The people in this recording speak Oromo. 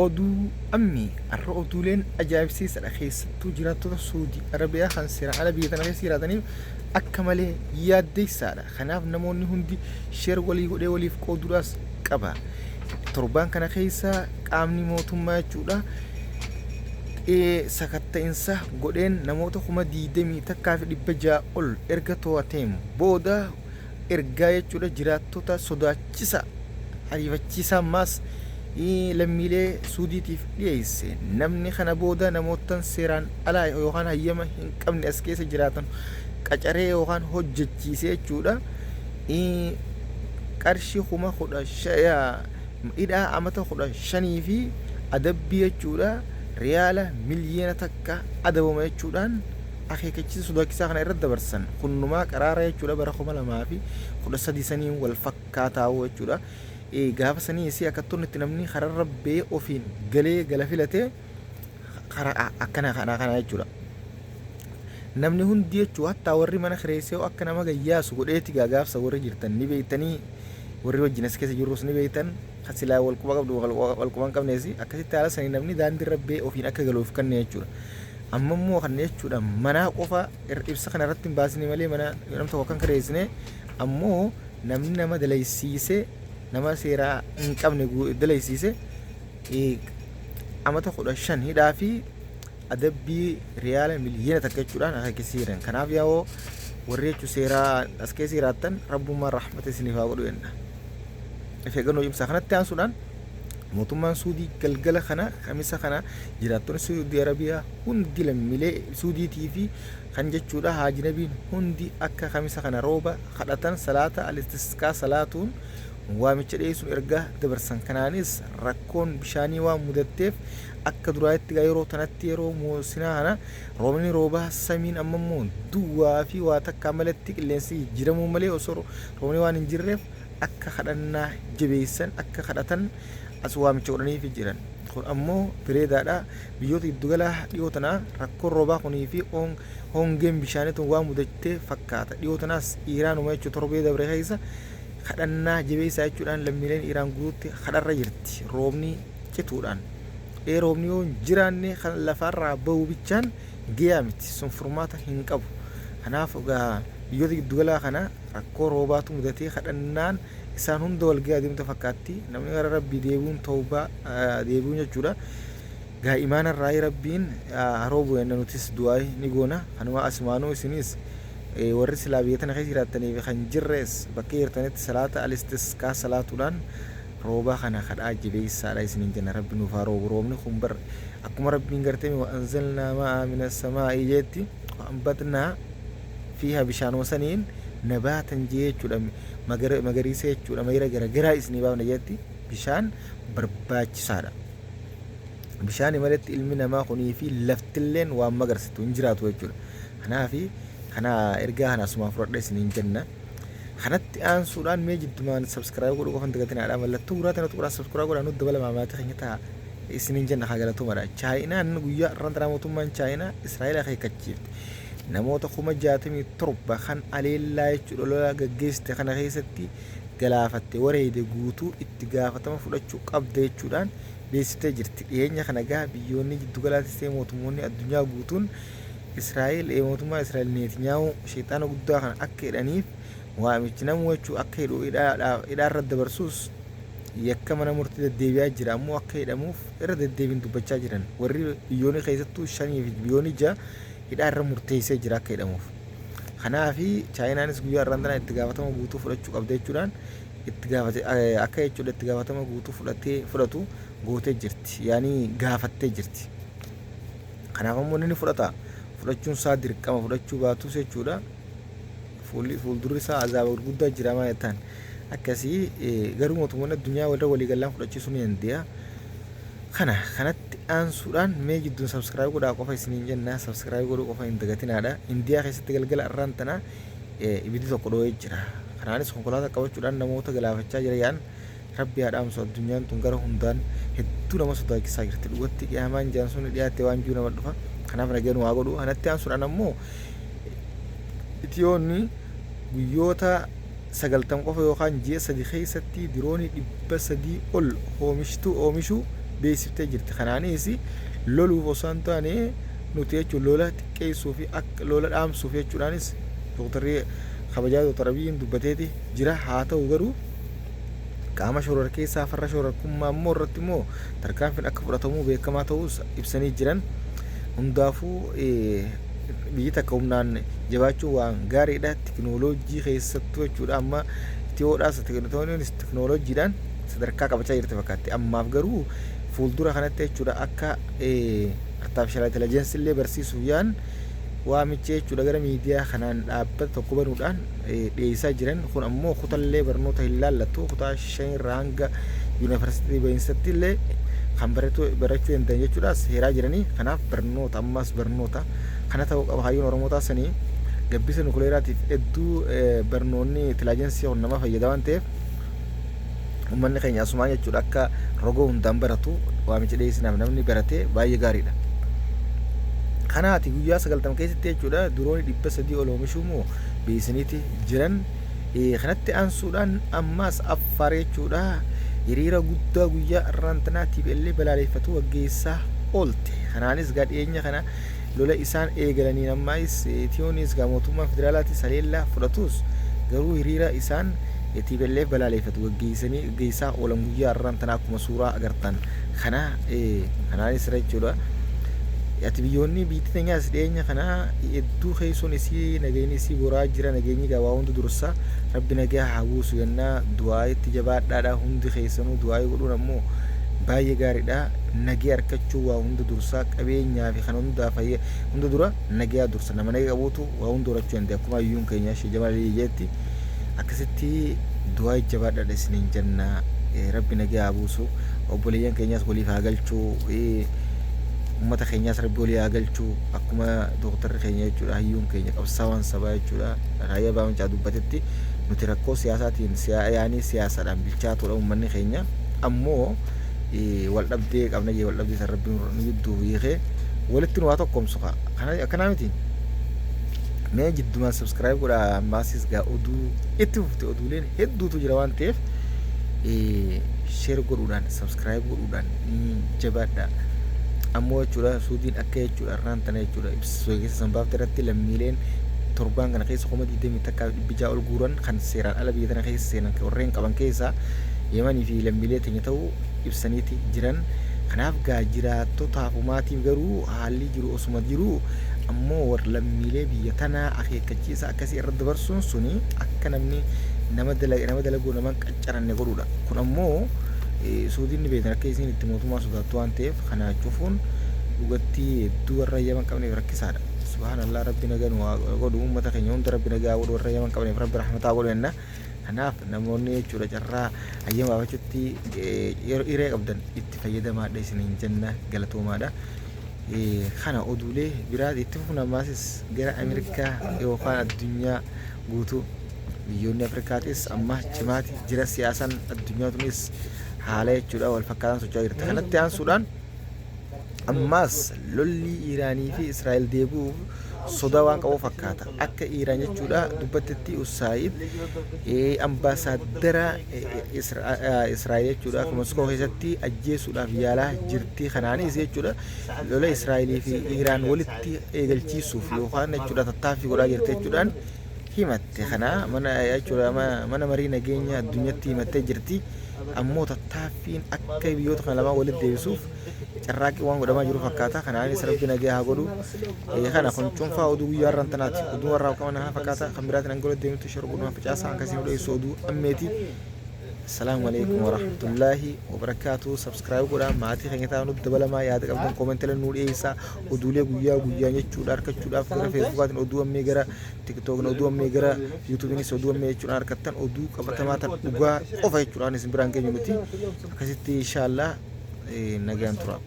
oduu ammi arra oduuleen ajaa'ibsiisadha keessattuu jiraattota Suudii Arabiyaa kan seeraan ala biyya tana keessa jiraataniif akka malee yaaddeessaadha. Kanaaf namoonni hundi sheer walii godhee waliif qooduudhaas qaba. Torbaan kana keessa qaamni mootummaa jechuudha sakatta'insa godheen namoota 20 takkaa fi 600 ol erga to'ateem booda ergaa jechuudha jiraattota sodaachisa ariifachiisaa ammaas lammiilee Suudiitiif dhiyeesse. Namni kana booda namootan seeraan alaa yookaan hayyama hin qabne as keessa jiraatan qacaree yookaan hojjechiisee jechuudha qarshii 15,000 hidhaa amata 15 fi adabbii jechuudha riyaala miliyoona takka adabama jechuudhaan akeekachiisa sodaachisaa kana irratti dabarsan. Kunnumaa qaraara jechuudha bara 2013 saniin wal fakkaataa jechuudha. Gaafa sanii si akkattoon itti namni kararra bee ofiin galee gala filatee akkana jechuudha. Namni hundi jechuudha hattaa warri mana kireessee akka nama gayyaasu godheeti gaafsa warri jirtan ni beeytanii warri wajjin as keessa jirrus ni beeytan silaa walquba qabdu walquban qabneesi akkasitti haala sanii namni daandii rabbee ofiin akka galuuf kanne jechuudha. Amma immoo kan jechuudha manaa qofa ibsa kana irratti hin baasine malee mana nama tokko kan kireessine ammoo namni nama dalaysiisee nama seeraa hin qabne dalaysiise amata 15 hidhaa fi adabbii riyaala miliyoona takka jechuudhaan akeekisiiran. Kanaaf yaa'oo warri jechuu seeraa as keessa jiraattan rabbummaan rahmata isiniif haa godhu jenna. Eeggannoo cimsaa kanatti aansuudhaan mootummaan Suudii galgala kana kamisa kana jiraattonni Suudii Arabiyaa hundi lammiilee Suudiitii fi kan jechuudha haaji nabiin hundi akka kamisa kana rooba kadhatan salaata al-istisqaa salaatuun waamicha dhiyeessuun ergaa dabarsan. Kanaanis rakkoon bishaanii waan mudatteef akka duraatti yeroo tanatti yeroo muusinaa kana roobni roobaa samiin amma immoo duwwaa fi waa takka malatti qilleensi jiramuu malee osoo roobni waan hin jirreef akka kadhannaa jabeessan akka kadhatan as waamicha godhaniif jiran. Kun ammoo bireedaadha. Biyyoota giddugala dhiyoo tanaa rakkoon roobaa kunii fi hongeen bishaaniitu waan mudattee fakkaata. Dhiyoo tanaas Iiraanuma jechuun torbee dabre keessa kadhannaa jabeessaa jechuudhaan lammiileen Iiraan guutuutti kadharra jirti roobni cituudhaan. Roobni yoo jiraanne kan lafarraa bahu bichaan gayaa miti sun furmaata hin qabu. Kanaaf biyyoota giddugalaa kana rakkoo roobaatu mudatee kadhannaan isaan hunda wal gahaa deemta fakkaatti. Namni gara rabbii deebi'uun tawbaa deebi'uun jechuudha. Imaana irraa rabbiin roobu yenna nutis du'aa ni goona. Kanuma asmaanuu isinis warri silaa biyya tana keessa jiraataniif kan jirres bakka jirtanitti salaata al-istisqaa salaatuudhaan roobaa kana kadhaa jabeessaadha isiniin jenna. Rabbi nuuf haa roobu. Roobni kun bar akkuma rabbiin gartee wa anzalnaa ma'a mina samaa'i jeetti ambatnaa fiiha bishaanoo saniin nabaatan jee jechuudha magariisa jechuudha mayra garagaraa isinii baafna jeetti bishaan barbaachisaadha. Bishaan malatti ilmi namaa kunii fi laftilleen waan magarsitu hin jiraatu jechuudha. Kanaafi kana ergaa kana asuma fudhadha isiniin jenna. Kanatti aansuudhaan mee jiddumaan subscribe godhu qofan dagatinaadha. Mallattoo gurraata na tuqraa subscribe godhaa nutti dabala maamaatii keenya ta'a isiniin jenna haa galatuumadha. Chaayinaan guyyaa irraan mootummaan Chaayinaa Israa'eel akeekkachiifte. Namoota 67 kan aleellaa jechuudha lola gaggeessite kana keessatti galaafatte wareede guutuu itti gaafatama fudhachuu qabda jechuudhaan beeksistee jirti. Dhiyeenya kana gaa biyyoonni giddugalaattis ta'e mootummoonni addunyaa guutuun Israa'eel mootummaa Israa'eel Netanyaahuu sheexaana guddaa kana akka hidhaniif waamichi namuu jechuu akka hidhu hidhaarra dabarsuus yakka mana murtii deddeebi'aa jira. Ammoo akka hidhamuuf irra deddeebiin dubbachaa jiran warri biyyoonni keessattuu 5 fi biyyoonni 6 hidhaarra murteessee jira akka hidhamuuf. Kanaafi Chaayinaanis guyyaa irraan tana itti gaafatama guutuu fudhachuu qabda jechuudhaan itti gaafate akka jechuudha itti gaafatama guutuu fudhatu gootee jirti. Yaani gaafattee jirti. Kanaaf ammoo inni fudhachuun isaa dirqama fudhachuu baatus jechuudha. Fuuldurri isaa azaaba gurguddaa jira maa jettaan akkasii garuu mootummoonni addunyaa warra waliigalaan fudhachiisuu ni danda'a. Kanatti aansuudhaan mee jidduun subscribe godhaa qofa isiniin jenna. Subscribe godhuu qofa hin dagatinaadha. Indiyaa keessatti galgala irraan tana ibiddi tokko dho'ee jira. Kanaanis konkolaataa qabachuudhaan namoota galaafachaa jira yaan rabbi haadhaamsu addunyaan tun gara hundaan hedduu nama sodaachisaa jirti. Dhugatti qiyaamaan jaan sun dhiyaatte waan jiru nama dhufa. Kanaaf nagaan waa godhu. Kanatti aansuudhaan ammoo Itiyoonni guyyoota 90 qofa yookaan ji'a 3 keessatti diroonii 300 ol oomishuu beeksiftee jirti. Kanaanis loluuf osoo hin taane nuti jechuun lola xiqqeessuu fi akka lola dhaamsuuf jechuudhaanis dooktarri kabajaa dooktar Abiyyiin dubbateeti jira. Haa ta'u garuu qaama shoror keessaa farra shororkummaa immoo irratti immoo tarkaanfiin akka fudhatamuu beekamaa ta'us ibsanii jiran. Hundaafuu biyyi takka humnaan jabaachuu waan gaariidha. Teknooloojii keessattuu jechuudha amma Itiyoodhaas teknooloojiidhaan sadarkaa qabachaa jirti fakkaatti. Ammaaf garuu fuuldura kanatti jechuudha akka artificial intelligence illee barsiisuuf yaan waamicha jechuudha gara miidiyaa kanaan dhaabbata tokko banuudhaan dhiyeessaa jiran. Kun ammoo kutaallee barnoota hin laallatu. Kutaa 5 irraa hanga yuunivarsiitii bahinsatti illee kan barachuu danda'an jechuudha seeraa jiranii. Kanaaf barnoota ammas barnoota kana ta'uu qaba. Hayyoon Oromootaa sanii gabbisa nukuleeraatiif hedduu barnoonni intelligensii nama fayyada waan ta'eef uummanni keenya asumaan jechuudha akka rogoo hundaan baratu waamicha dhiyeessinaaf namni baratee baay'ee gaariidha. Kanaati guyyaa 90 keessatti jechuudha diroonii 300 ol oomishuumoo beeksisaniiti jiran. Kanatti aansuudhaan ammas Affaar jechuudha hiriira guddaa guyyaa irraantanaatiif illee balaaleffatu waggeessaa oolte. Kanaanis gadheenya kana lola isaan eegalaniin ammaas Itiyoonis mootummaa federaalaatis haleellaa fudhatus garuu hiriira isaan TPLF balaaleffatu waggeessaa oolan guyyaa irraantanaa akkuma suuraa agartan kana. Kanaanis jechuudha ati biyyoonni biyyi teenyaas dhiyeenya kana hedduu keessoon isii nageenyi isii boraa jira. Nageenyi gabaa hundi dursa rabbi nagaa haa buusu yennaa du'aa itti jabaadhaadha. Hundi keessanuu du'aa godhuun ammoo baay'ee gaariidha. Nagee harkachuu waa hunda dursaa qabeenyaa fi kan hundaa fayyee hunda dura nagee dursa. Nama nagee qabuutu waa hunda horachuu danda'e. Akkuma hayyuun keenya ishee Jamaal jeetti akkasitti du'aa jabaadhaadha isiniin jenna. Rabbi nagee haa buusu. Obboleeyyan keenyaas waliif haa galchuu. Ummata keenyaas rabbi walii haa galchuu. Akkuma dooktarri keenya jechuudha hayyuun keenya qabsaawwan sabaa jechuudha raayyaa baamichaa dubbatetti nuti rakkoo siyaasaatiin yaanii siyaasaadhaan bilchaatudha uummanni keenya. Ammoo wal dhabdee qabna jee wal dhabdee san rabbi nu gidduu hiikee walitti nu waa tokkomsu akkanaa miti. Mee jiddumaan subscribe godha ammasis gaa oduu itti fufte oduuleen hedduutu jira waan ta'eef share godhuudhaan subscribe godhuudhaan jabaadha. Ammoo jechuudha suudiin akka jechuudha irraan tana jechuudha ibsisoo keessa sanbaafte irratti lammiileen torbaan kana keessa 20 takka dhibbijaa ol guuran kan seeraan ala biyya tana keessa seenan warreen qaban keessaa Yemanii fi lammiilee teenya ta'uu ibsaniiti jiran. Kanaaf gaa jiraattotaaf umaatiif garuu haalli jiru osuma jiru ammoo warra lammiilee biyya tanaa akeekkachiisa akkasii irra dabarsuun suni akka namni nama dalaguu nama qaccaranne godhuudha. Kun ammoo suudiin ni beekan akka isin itti mootummaa sodaattu waan ta'eef kana cufuun dhugatti hedduu warra Yaman qabneef rakkisaadha. Subhaanallah rabbi nagaa nu godhu uummata keenya hunda rabbi nagaa godhu warra Yaman qabneef rabbi rahmataa godhu jenna. Kanaaf namoonni jechuudha carraa hayyama baafachuutti hiree qabdan itti fayyadamaadha isiniin jenna galatoomaadha. Kana oduulee biraa itti fufna ammaas gara Ameerikaa yookaan addunyaa guutuu biyyoonni Afrikaatis amma cimaati jira siyaasaan addunyaa tunis haala jechuudha wal fakkaataan socho'aa jirti. Kanatti aansuudhaan ammaas lolli Iraanii fi Israa'el deebi'uuf sodaa waan qabu fakkaata. Akka Iraan jechuudha dubbattetti Usaayid ambaasaadara Israa'el jechuudha Moskoo keessatti ajjeesuudhaaf yaalaa jirti. Kanaanis jechuudha lola Israa'elii fi Iraan walitti eegalchiisuuf yookaan jechuudha tattaaffii godhaa jirti jechuudhaan himatte. Kana mana jechuudha mana marii nageenya addunyaatti himattee jirti. Ammoo tattaaffiin akka biyyoota kana lamaan walitti deebisuuf carraaqqii waan godhamaa jiru fakkaata. Kanaanis rabbi nagaa haa godhu. Kana kun cuunfaa oduu guyyaa irraan tanaati. Oduu warraa qaban haa fakkaata. Kan biraatiin angolo deemtu shorguudhaan facaasaa akkasiin odeessu oduu ammeeti. Assalamu alaikum warahmatullahi wabarakatuh. Subscribe godhaa maatii keenya ta'an nutti dabalamaa yaada qabdan koomentii nu dhiyeessaa. Oduulee guyyaa argachuudhaaf gara feesbuukaatiin oduu ammee gara tiktookiin oduu ammee gara yuutuubiinis oduu ammee jechuudhaan argattan oduu qabatamaa ta'an dhugaa qofa jechuudhaan isin biraan geenyu nuti akkasitti inshaallah nagaan tura.